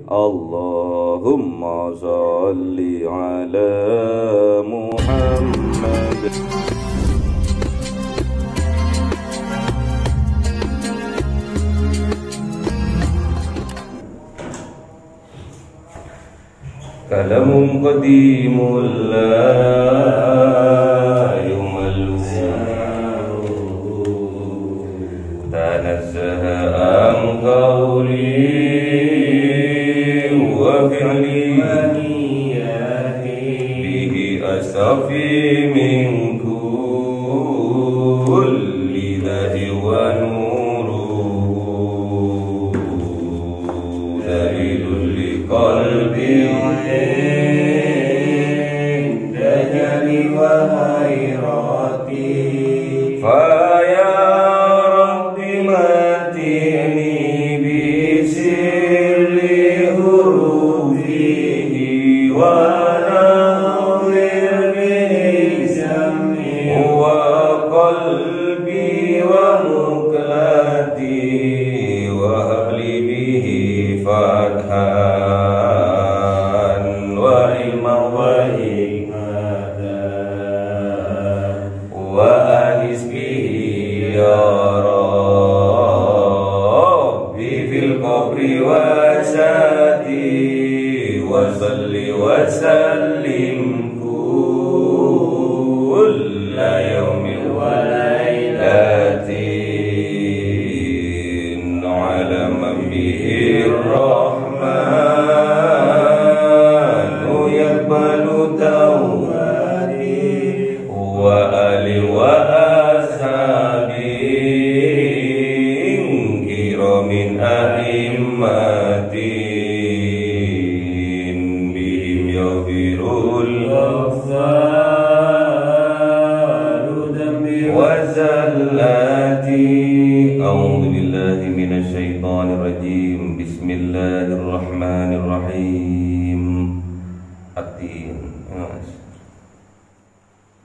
Allahumma salli ala Muhammad. Kalamun qadimul la yumallu tanazzaha an qawli wa fi'li bihi astafi min kulli dhati wa nuru dalilul liqalbi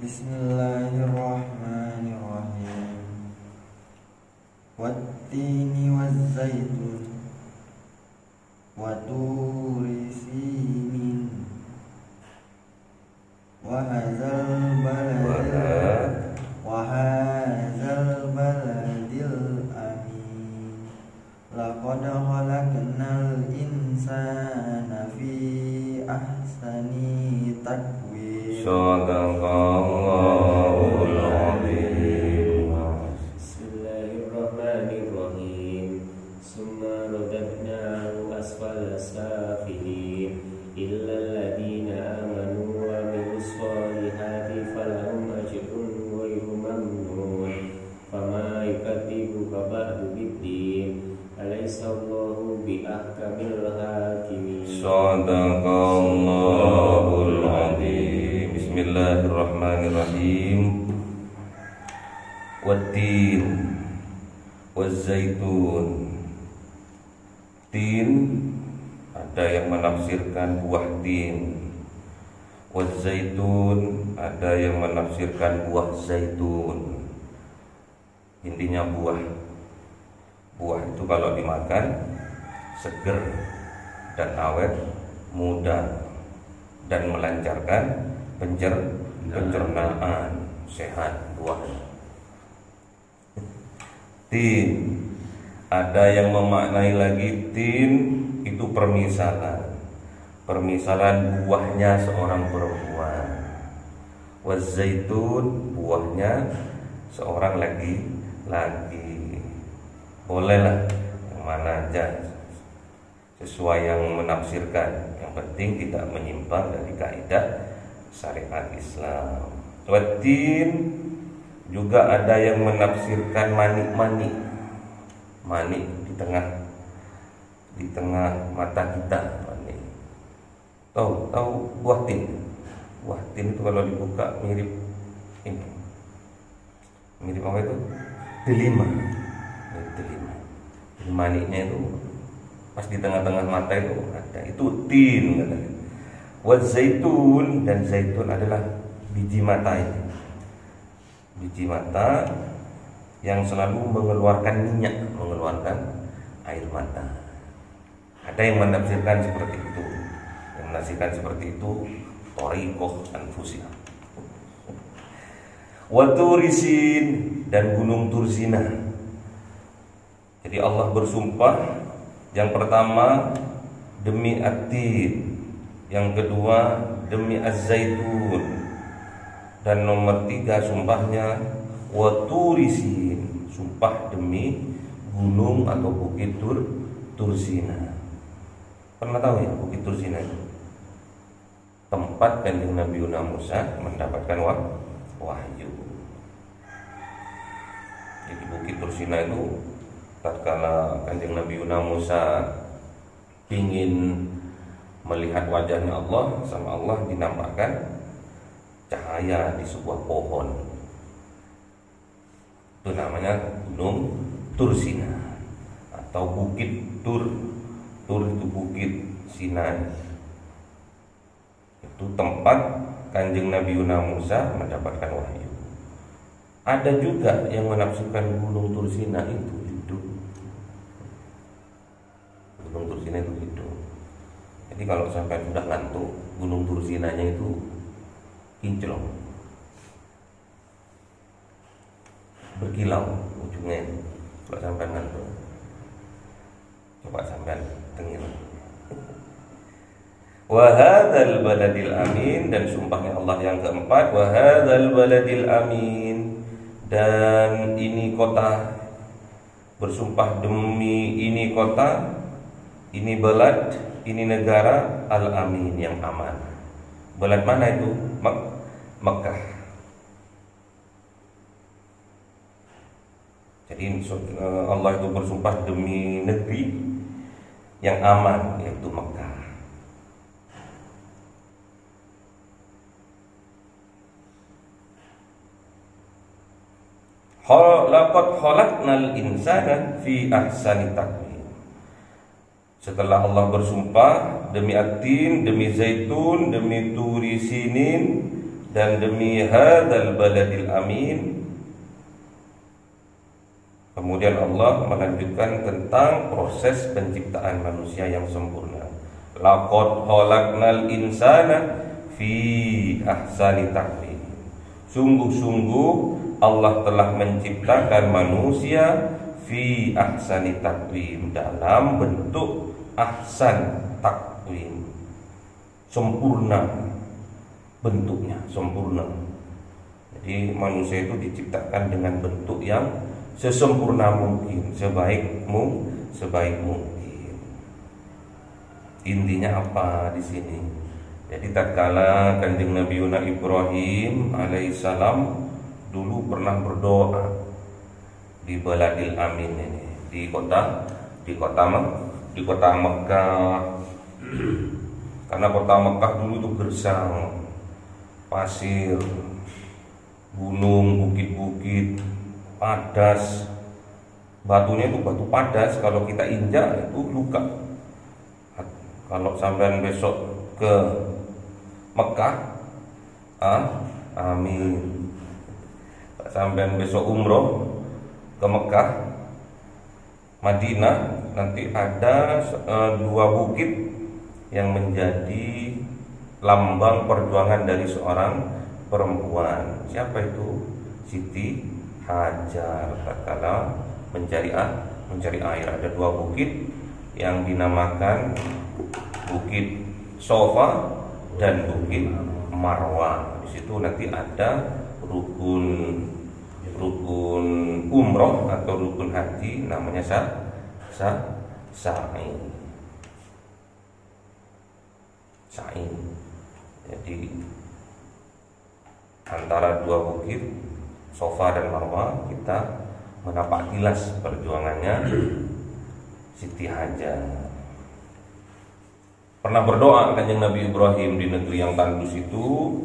Bismillahirrahmanirrahim. Wattini wazzaitun wa turi sinin wa hadzal baladil amin. Laqad khalaqnal insana fi ahsani taqwim. Shadaqallahul azim. Bismillahirrahmanirrahim. Summa radadnahu asfala safilin illa alladhina amanu wa amilus solihati falahum ajrun ghairu mamnun. Fama yukadzibuka ba'du biddin. Alaysa Allahu biahkamil hakimin. Shadaqallahul azim. Bismillahirrahmanirrahim. Wattin wazzaitun. Tin ada yang menafsirkan buah tin. Wazzaitun ada yang menafsirkan buah zaitun. Intinya buah. Buah itu kalau dimakan seger dan awet, mudah dan melancarkan pencernaan, sehat buah. Tin ada yang memaknai lagi tin itu permisalan buahnya seorang perempuan. Wazzaitun buahnya seorang lagi bolehlah yang mana aja sesuai yang menafsirkan, yang penting tidak menyimpang dari kaidah syariat Islam. Watin juga ada yang menafsirkan mani di tengah mata kita. Mani. Tahu buah tin itu kalau dibuka mirip ini, mirip apa itu? Delima. Maninya itu pas di tengah-tengah mata itu ada, itu tin katanya. Zaitun, dan zaitun adalah biji mata ini. Biji mata yang selalu mengeluarkan minyak, mengeluarkan air mata. Ada yang menafsirkan seperti itu. Yang menafsirkan seperti itu thariqah anfusihim. Wa Turisin, dan gunung Tursina. Jadi Allah bersumpah, yang pertama demi At-Tin, yang kedua demi Az-Zaitun, dan nomor 3 sumpahnya wa Turisin, sumpah demi gunung atau bukit Tursina. Pernah tahu ya bukit Tursina itu? Tempat Kanjeng Nabi Musa mendapatkan wahyu. Jadi bukit Tursina itu tatkala Kanjeng Nabi Musa ingin melihat wajahnya Allah, sama Allah dinampakkan cahaya di sebuah pohon. Itu namanya Gunung Tursina atau Bukit Tur itu bukit Sinai. Itu tempat Kanjeng Nabi Musa mendapatkan wahyu. Ada juga yang menafsirkan Gunung Tursina itu hidup. Gunung Tursina itu hidup. Jadi kalau sampai sudah ngantuk, Gunung Tursinanya itu kinclong, berkilau ujungnya. Kalau sampai ngantuk, coba sampai tengil. Wa hadzal baladil amin, dan sumpahnya Allah yang keempat, wa hadzal baladil amin, dan ini kota, bersumpah demi ini kota, ini balad, ini negara al-amin, yang aman. Balad mana itu? Mekah. Jadi Allah itu bersumpah demi negeri yang aman, yaitu Mekah. Laqad khalaqnal insana fi ahsani taqwim. Setelah Allah bersumpah demi At-Tin, demi Zaitun, demi Turi Sinin, dan demi hadzal baladil amin, kemudian Allah melanjutkan tentang proses penciptaan manusia yang sempurna. Laqad khalaqnal insana fi ahsani taqwim. Sungguh-sungguh Allah telah menciptakan manusia fi ahsani taqwim, dalam bentuk ahsan taqwim, sempurna bentuknya, sempurna. Jadi manusia itu diciptakan dengan bentuk yang sesempurna mungkin, sebaik mungkin. Intinya apa di sini? Jadi tatkala Kanjeng Nabi Ibrahim alaihissalam dulu pernah berdoa di Baladil Amin ini, di kota Mekah. Karena kota Mekah dulu itu gersang, pasir, gunung, bukit-bukit, padas. Batunya itu batu padas, kalau kita injak itu luka. Kalau sampean besok ke Mekah, amin. Sampean besok umroh ke Mekah, Madinah, nanti ada 2 bukit yang menjadi lambang perjuangan dari seorang perempuan. Siapa itu? Siti Hajar tatkala mencari air. Ada 2 bukit yang dinamakan Bukit Sofa dan Bukit Marwah. Di situ nanti ada rukun umroh atau rukun haji, namanya sa'i. Jadi antara 2 bukit Sofa dan Marwah kita menapak kilas perjuangannya Siti Hajar. Pernah berdoa Kanjeng Nabi Ibrahim di negeri yang tandus itu,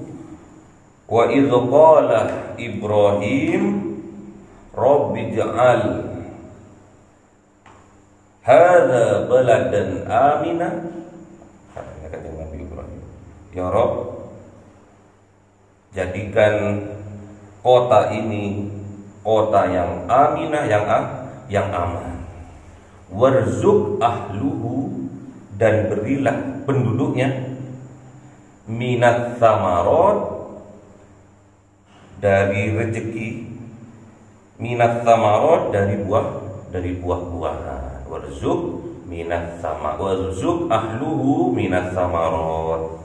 wa idz qala Ibrahim rabbi ja'al hadza baladan amina, katanya Kanjeng Nabi Ibrahim, ya Rabb, jadikan kota ini kota yang aminah, yang aman. Warzuq ahluhu dan berilah penduduknya minat thamarot, dari rezeki, minat thamarot, dari buah-buahan, warzuk minat thamarot, warzuk ahluhu minat thamarot,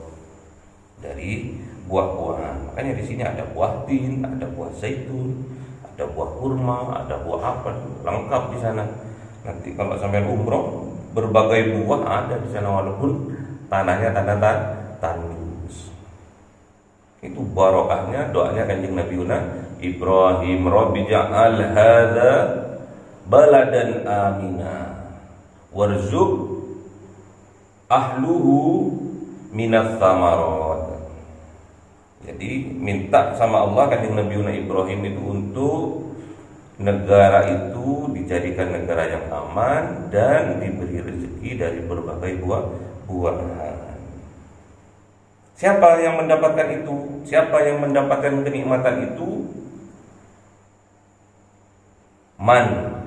dari buah-buahan. Makanya di sini ada buah tin, ada buah zaitun, ada buah kurma, ada buah apa, lengkap di sana. Nanti kalau sampai umroh, berbagai buah ada di sana walaupun tanahnya tanah tandus. Itu barokahnya doanya Kanjeng Nabi Ibrahim, Rabbi ja'al hadza baladan amina warzuq ahluhu minas samarot. Jadi minta sama Allah Kanjeng Nabi Ibrahim itu untuk negara itu dijadikan negara yang aman dan diberi rezeki dari berbagai buah-buahan. Siapa yang mendapatkan itu? Siapa yang mendapatkan kenikmatan itu? Man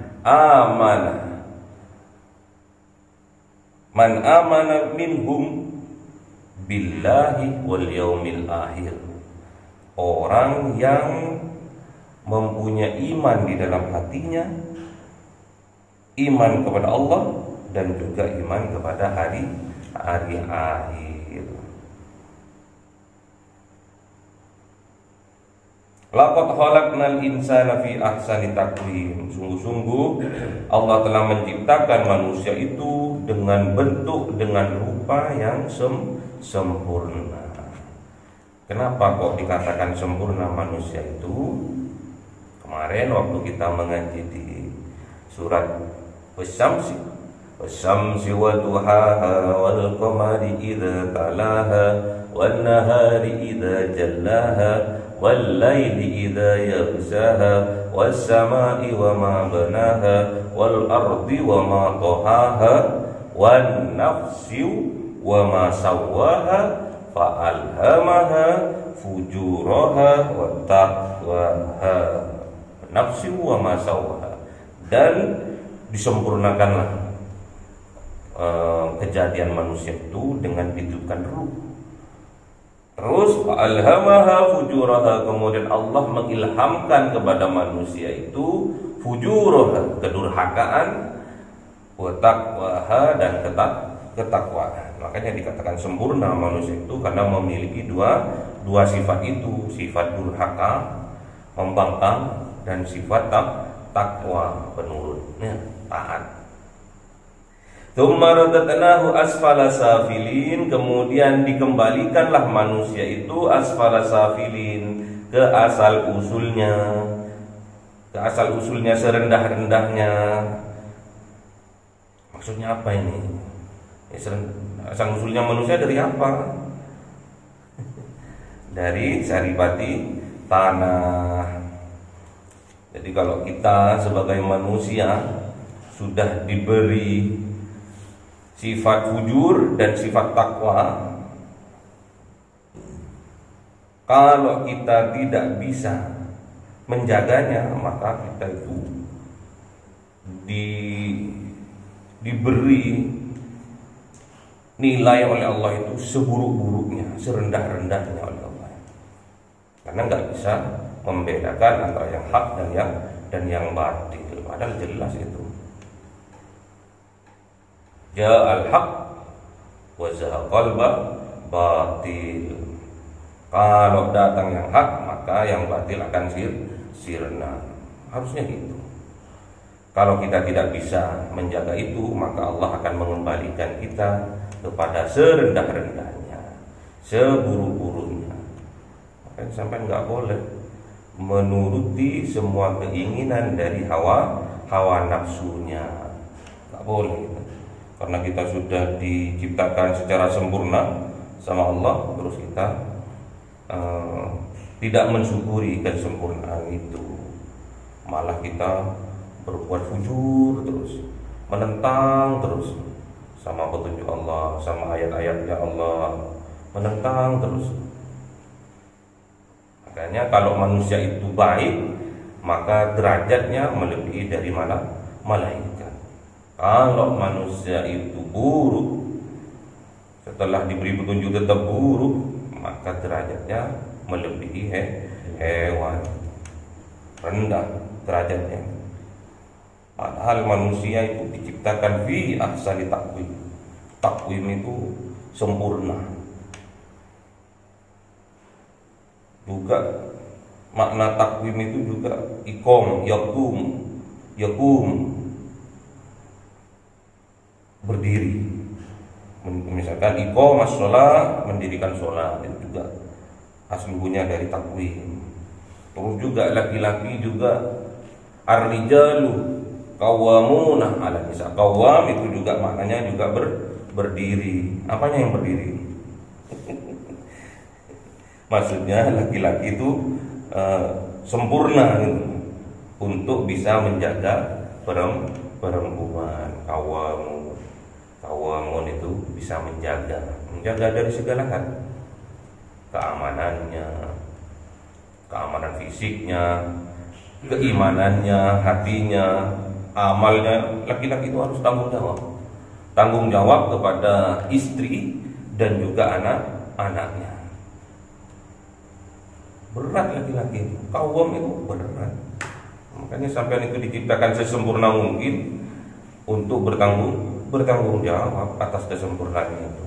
amana minhum billahi wal yaumil akhir. Orang yang mempunyai iman di dalam hatinya, iman kepada Allah dan juga iman kepada hari akhir. Laqad khalaqnal insana fi ahsani taqwim. Sungguh-sungguh Allah telah menciptakan manusia itu dengan bentuk, dengan rupa yang sempurna. Kenapa kok dikatakan sempurna manusia itu? Kemarin waktu kita mengaji di surat Wasyamsi wa duhaha wal qamari idza talaha wan nahari idza jallaha والليل إذا يغشاها والسماء وما بناها والأرض وما طحاها والنفس وما سواها فألهمها فجورها وتقواها. Nafsi wa ma sawaha, dan disempurnakanlah kejadian manusia itu dengan ditiupkan ruh. Terus alhamaha fujuraha, kemudian Allah mengilhamkan kepada manusia itu fujuraha, kedurhakaan, wa taqwaha, dan ketakwaan. Makanya dikatakan sempurna manusia itu karena memiliki dua sifat itu, sifat durhaka, membangkang, dan sifat takwa, penurutnya taat. Tsumma radadnahu asfala safilin, kemudian dikembalikanlah manusia itu asfala safilin, ke asal usulnya serendah-rendahnya. Maksudnya apa ini? Asal usulnya manusia dari apa? Dari saripati tanah. Jadi kalau kita sebagai manusia sudah diberi sifat fujur dan sifat takwa, kalau kita tidak bisa menjaganya, maka kita itu diberi nilai oleh Allah itu seburuk-buruknya, serendah-rendahnya oleh Allah. Karena nggak bisa membedakan antara yang hak dan yang batil. Padahal jelas itu. Ja'al haq wa zahaqal batil. Kalau datang yang hak, maka yang batil akan sirna. Harusnya gitu. Kalau kita tidak bisa menjaga itu, maka Allah akan mengembalikan kita kepada serendah-rendahnya, seburuk-buruknya. Makanya sampai nggak boleh menuruti semua keinginan dari hawa nafsunya. Nggak boleh. Karena kita sudah diciptakan secara sempurna sama Allah, terus kita tidak mensyukuri kesempurnaan itu, malah kita berbuat fujur terus, menentang terus sama petunjuk Allah, sama ayat-ayatnya Allah, menentang terus. Makanya kalau manusia itu baik, maka derajatnya melebihi dari malaikat. Kalau manusia itu buruk, Setelah diberi petunjuk tetap buruk, maka derajatnya melebihi hewan, rendah derajatnya. Padahal manusia itu diciptakan fi ahsani taqwim. Takwim itu sempurna. Juga makna takwim itu juga iqom, yakum, berdiri. Misalkan iqom as-shalah, mendirikan sholat, itu juga aslunya dari takwim. Terus juga laki-laki juga ar-rijalu qawwamuna 'ala nisa. Qawwam itu juga maknanya juga berdiri. Apanya yang berdiri? Maksudnya laki-laki itu sempurna gitu, untuk bisa menjaga perempuan. Qawamun itu bisa menjaga dari segala hal. Keamanannya, keamanan fisiknya, keimanannya, hatinya, amalnya. Laki-laki itu harus tanggung jawab kepada istri dan juga anak-anaknya. Berat laki-laki, qawwam itu berat. Makanya sampai itu diciptakan sesempurna mungkin untuk bertanggung jawab atas kesempurnaannya itu.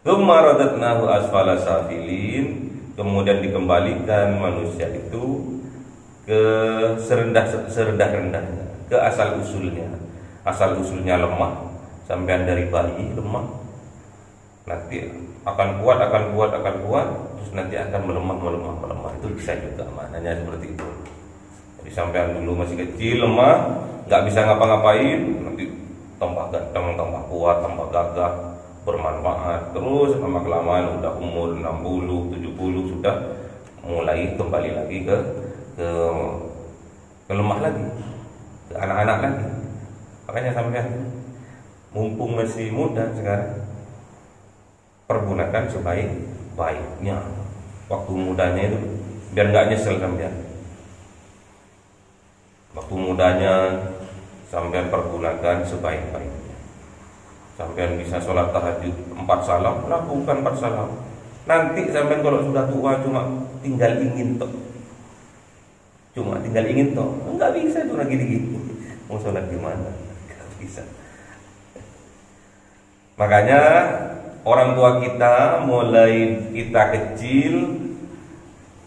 Tsumma radadnahu asfala safilin, kemudian dikembalikan manusia itu ke serendah-rendahnya, ke asal usulnya. Asal usulnya lemah, sampean dari bayi lemah, nanti akan kuat, terus nanti akan melemah. Itu bisa juga maknanya seperti itu. Jadi sampean dulu masih kecil, lemah, nggak bisa ngapa-ngapain, nanti tambah ganteng, tambah kuat, tambah gagah, bermanfaat. Terus lama-kelamaan udah umur 60, 70 sudah mulai kembali lagi ke lemah lagi, ke anak-anak lagi. Makanya sampean mumpung masih muda sekarang, pergunakan sebaik-baiknya waktu mudanya itu, biar nggak nyesel sampean. Waktu mudanya sampean pergunakan sebaik-baiknya. Sampean bisa sholat tahajud 4 salam, lakukan 4 salam. Nanti sampean kalau sudah tua cuma tinggal ingin toh, nggak bisa tuh lagi gini. Mau sholat gimana? Nggak bisa. Makanya orang tua kita mulai kita kecil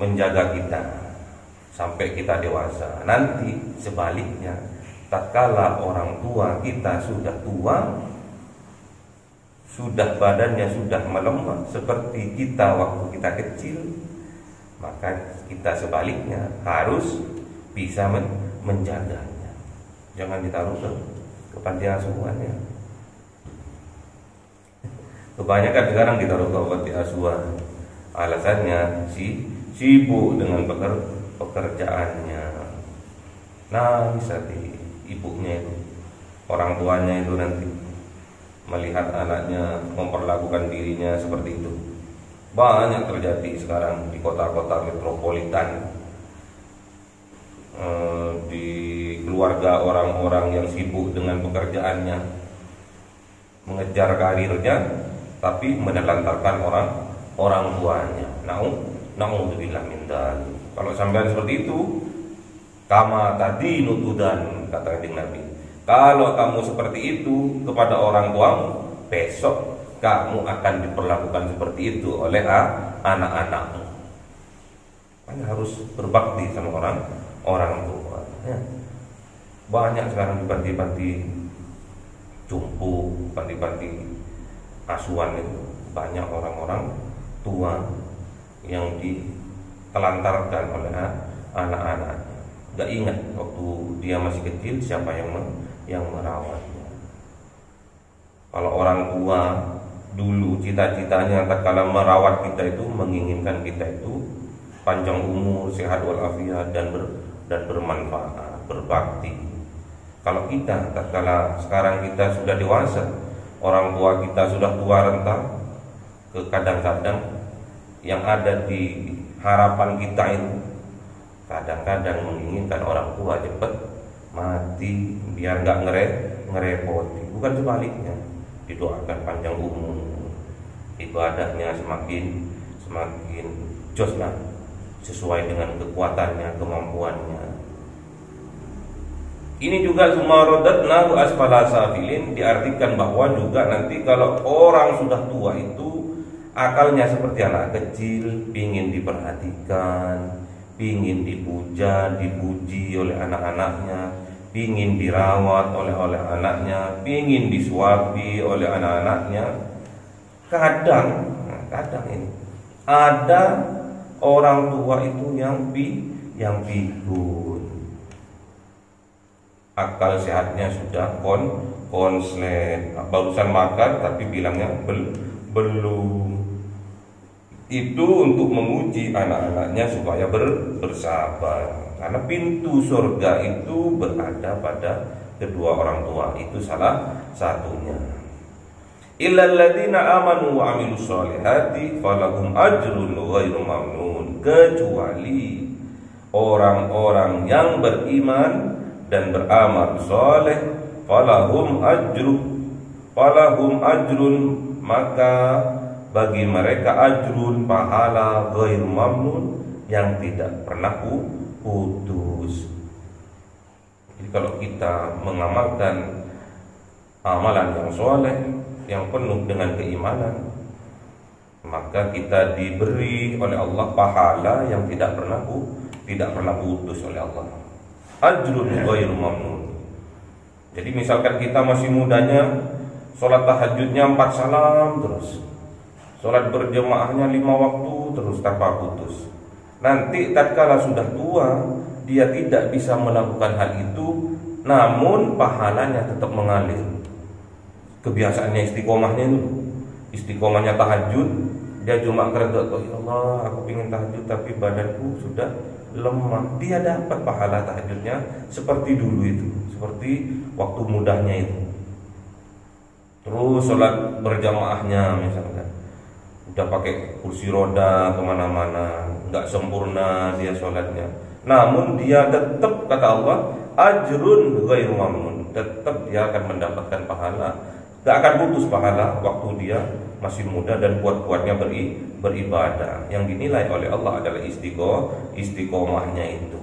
menjaga kita sampai kita dewasa. Nanti sebaliknya, tatkala orang tua kita sudah tua, sudah badannya sudah melemah seperti kita waktu kita kecil, maka kita sebaliknya harus bisa menjaganya. Jangan ditaruh ke panti asuhan ya. Kebanyakan sekarang ditaruh ke panti asuhan, alasannya sibuk dengan pekerjaannya. Nah, bisa di ibunya itu, orang tuanya itu nanti melihat anaknya memperlakukan dirinya seperti itu. Banyak terjadi sekarang di kota-kota metropolitan, di keluarga orang-orang yang sibuk dengan pekerjaannya, mengejar karirnya, tapi menelantarkan orang tuanya. Na'udzubillah min dzalik. Kalau sampean seperti itu, kama tadi nutudan, kata Nabi. Kalau kamu seperti itu kepada orang tuamu, besok kamu akan diperlakukan seperti itu oleh anak-anakmu. Kan harus berbakti sama orang tua. Ya. Banyak sekarang di panti-panti jompo, panti-panti asuhan itu banyak orang-orang tua yang ditelantarkan oleh anak-anaknya. Gak ingat waktu dia masih kecil siapa yang merawatnya. Kalau orang tua dulu cita-citanya tatkala merawat kita itu, menginginkan kita itu panjang umur, sehat walafiat dan bermanfaat, berbakti. Kalau kita tatkala sekarang kita sudah dewasa, orang tua kita sudah tua renta, kadang-kadang yang ada di harapan kita itu kadang-kadang menginginkan orang tua cepat mati biar nggak ngerepoti. Bukan sebaliknya, didoakan panjang umur, ibadahnya semakin jos lah, sesuai dengan kekuatannya, kemampuannya. Ini juga sumarodatnahu asfala safilin, diartikan bahwa juga nanti kalau orang sudah tua itu akalnya seperti anak kecil, pingin diperhatikan, pingin dipuja, dipuji oleh anak-anaknya, pingin dirawat oleh anaknya, pingin disuapi oleh anak-anaknya. Kadang ini ada orang tua itu yang pikun, akal sehatnya sudah konslet, barusan makan tapi bilangnya belum. Itu untuk menguji anak-anaknya supaya bersabar, karena pintu surga itu berada pada kedua orang tua, itu salah satunya. Illal ladzina amanu wa amilus solihati falahum ajrun ghairu mamnun, kecuali orang-orang yang beriman dan beramal soleh, falahum ajrun, maka bagi mereka ajrun, pahala, ghairu mamnun, yang tidak pernah putus. Jadi kalau kita mengamalkan amalan yang soleh, yang penuh dengan keimanan, maka kita diberi oleh Allah pahala yang tidak pernah putus oleh Allah. Ajrun ghairu mamnun. Jadi misalkan kita masih mudanya, sholat tahajudnya 4 salam terus, sholat berjamaahnya 5 waktu terus tanpa putus. Nanti tatkala sudah tua, dia tidak bisa melakukan hal itu, namun pahalanya tetap mengalir. Kebiasaannya istiqomahnya tahajud, dia cuma kerja, ya Allah aku ingin tahajud tapi badanku sudah lemah. Dia dapat pahala tahajudnya seperti dulu itu, seperti waktu mudanya itu. Terus sholat berjamaahnya misalkan, udah pakai kursi roda kemana-mana, nggak sempurna dia sholatnya, namun dia tetap, kata Allah, ajrun ghairu mamnun, tetap dia akan mendapatkan pahala, gak akan putus pahala waktu dia masih muda dan kuat-kuatnya beribadah. Yang dinilai oleh Allah adalah istiqomahnya itu.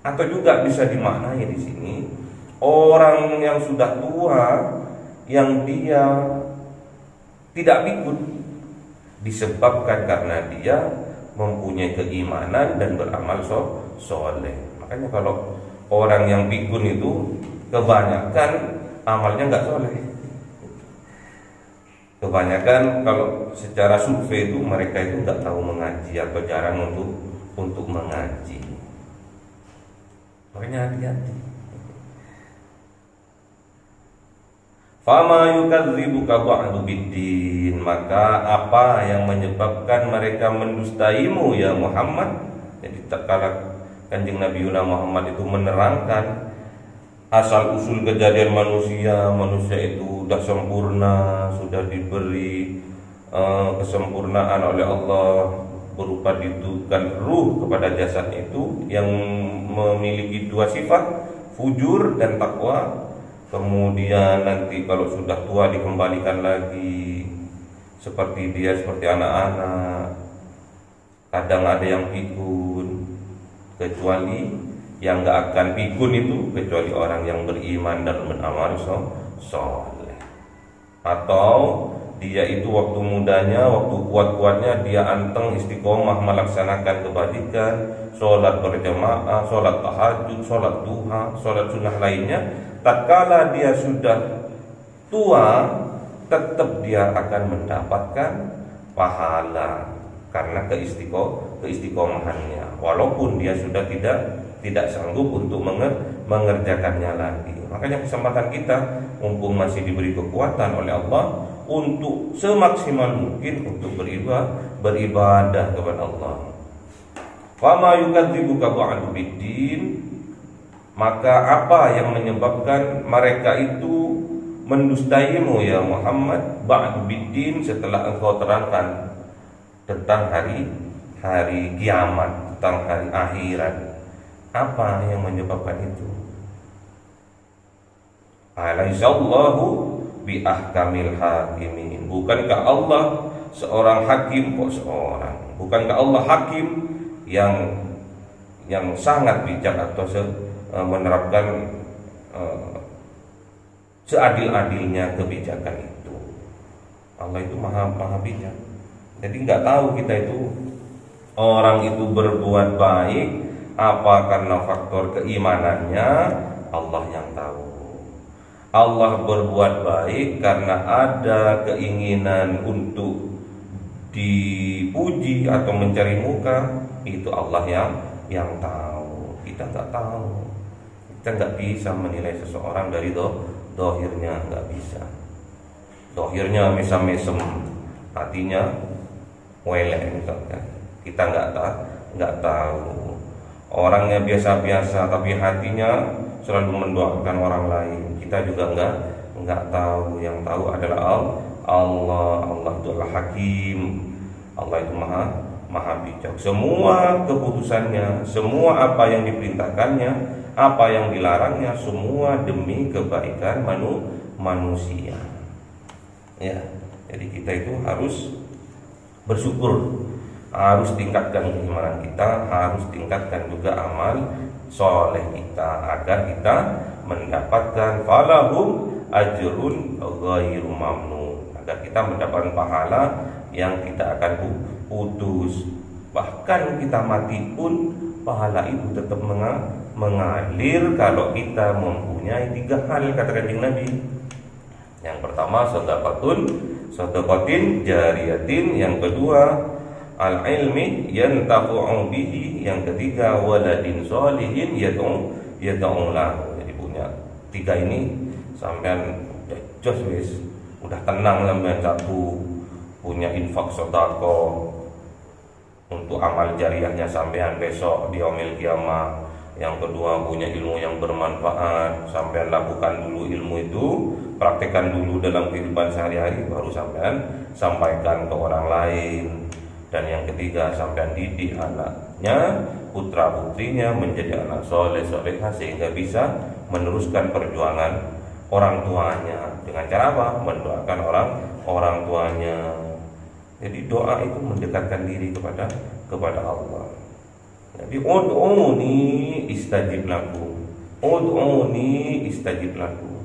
Atau juga bisa dimaknai di sini, orang yang sudah tua yang dia tidak pikun disebabkan karena dia mempunyai keimanan dan beramal soleh. Makanya kalau orang yang pikun itu kebanyakan amalnya nggak soleh. Kebanyakan kalau secara survei itu mereka itu nggak tahu mengaji atau jarang untuk mengaji. Makanya hati-hati. Fama yukadzibuka ba'du biddin, maka apa yang menyebabkan mereka mendustaimu ya Muhammad? Jadi tatkala Kanjeng Nabi Muhammad itu menerangkan asal usul kejadian manusia itu sudah sempurna, sudah diberi kesempurnaan oleh Allah berupa ditukan ruh kepada jasad itu yang memiliki 2 sifat, fujur dan takwa. Kemudian nanti kalau sudah tua dikembalikan lagi seperti anak-anak. Kadang ada yang pikun, kecuali yang gak akan pikun itu kecuali orang yang beriman dan beramal soleh. Atau dia itu waktu mudanya, waktu kuat-kuatnya dia anteng istiqomah melaksanakan kebajikan, sholat berjamaah, sholat tahajud, sholat duha, sholat sunnah lainnya. Tatkala dia sudah tua, tetap dia akan mendapatkan pahala karena keistiqomahannya, walaupun dia sudah tidak sanggup untuk mengerjakannya lagi. Makanya kesempatan kita, mumpung masih diberi kekuatan oleh Allah, untuk semaksimal mungkin untuk beribadah kepada Allah. Fama yukadzibuka ba'du biddin, maka apa yang menyebabkan mereka itu mendustaimu ya Muhammad ba'du biddin, setelah engkau terangkan tentang hari kiamat, tentang hari akhirat. Apa yang menyebabkan itu? Alaihissallahu bi ahkamil hakimin. Bukankah Allah seorang hakim kok seorang? Bukankah Allah hakim yang sangat bijak atau menerapkan seadil-adilnya kebijakan itu? Allah itu maha bijak. Jadi nggak tahu kita itu orang itu berbuat baik apa karena faktor keimanannya, Allah yang tahu. Allah berbuat baik karena ada keinginan untuk dipuji atau mencari muka, itu Allah yang tahu. Kita nggak tahu. Kita nggak bisa menilai seseorang dari dohirnya, nggak bisa. Dohirnya mesem-mesem, hatinya welek misalkan. Kita nggak tahu. Orangnya biasa-biasa tapi hatinya selalu mendoakan orang lain. Kita juga nggak tahu. Yang tahu adalah Allah. Allah itu adalah hakim. Allah itu maha bijak. Semua keputusannya, semua apa yang diperintahkannya, apa yang dilarangnya, semua demi kebaikan manusia. Ya, jadi kita itu harus bersyukur, harus tingkatkan keimanan kita, harus tingkatkan juga amal soleh kita agar kita mendapatkan falahum ajrun ghairu mamnun, agar kita mendapatkan pahala yang tidak akan putus. Bahkan kita mati pun pahala itu tetap mengalir kalau kita mempunyai 3 hal, kata Kanjeng Nabi. Yang pertama sedaqatin jariyatin, yang kedua al-ilmi yantafu'u bihi, yang ketiga waladin sholihin yad'u lahu. Jadi punya 3 ini sampean udah jos wis, udah tenang sampean. Satu, punya infak sedekah untuk amal jariyahnya sampean besok di yaumil kiamah. Yang kedua, punya ilmu yang bermanfaat, sampean lakukan dulu ilmu itu, praktekkan dulu dalam kehidupan sehari-hari, baru sampean sampaikan ke orang lain. Dan yang ketiga, sampean didik anaknya, putra putrinya menjadi anak soleh solehah sehingga bisa meneruskan perjuangan orang tuanya. Dengan cara apa? Mendoakan orang tuanya. Jadi doa itu mendekatkan diri kepada Allah. Jadi ud'uni istajib lakum, ud'uni istajib lakum.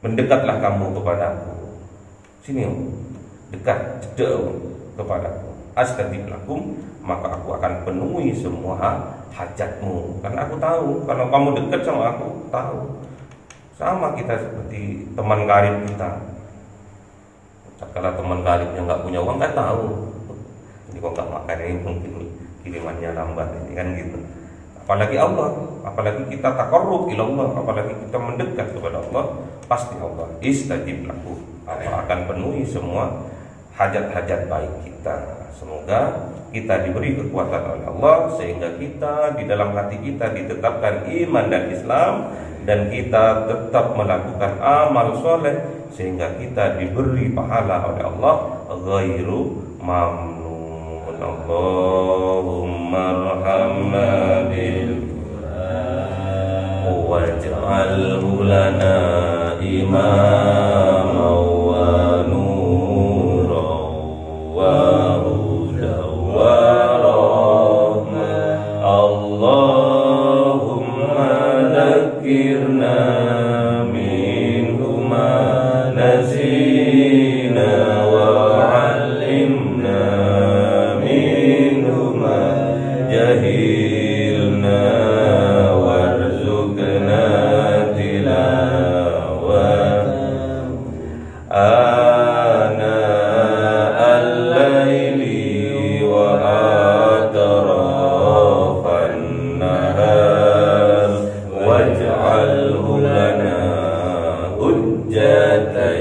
Mendekatlah kamu kepadaku. Sini, dekat, cedek kepadaku. Astajib lakum, maka aku akan penuhi semua hajatmu. Karena aku tahu, kalau kamu dekat sama aku, tahu. Sama kita seperti teman karib kita. Kalau teman karibnya nggak punya uang, nggak tahu. Ini kok nggak makan ini, mungkin kirimannya lambat, ini kan gitu. Apalagi Allah, apalagi kita taqarrub ila Allah, apalagi kita mendekat kepada Allah, pasti Allah istajib lakum, Allah akan penuhi semua hajat-hajat baik kita. Semoga kita diberi kekuatan oleh Allah sehingga kita di dalam hati kita ditetapkan iman dan Islam, dan kita tetap melakukan amal soleh sehingga kita diberi pahala oleh Allah ghairu mamnun. Allahumma arhamna bil Qur'an waj'alhu lana imama wa nuran wa hudan wa rahmah. Allahumma dzakirna minhu ma nasina wa 'allimna minhu ma jahilna warzuqna tilawah ana al-laili wa atrafan nahar waj'alhu lana hujjatan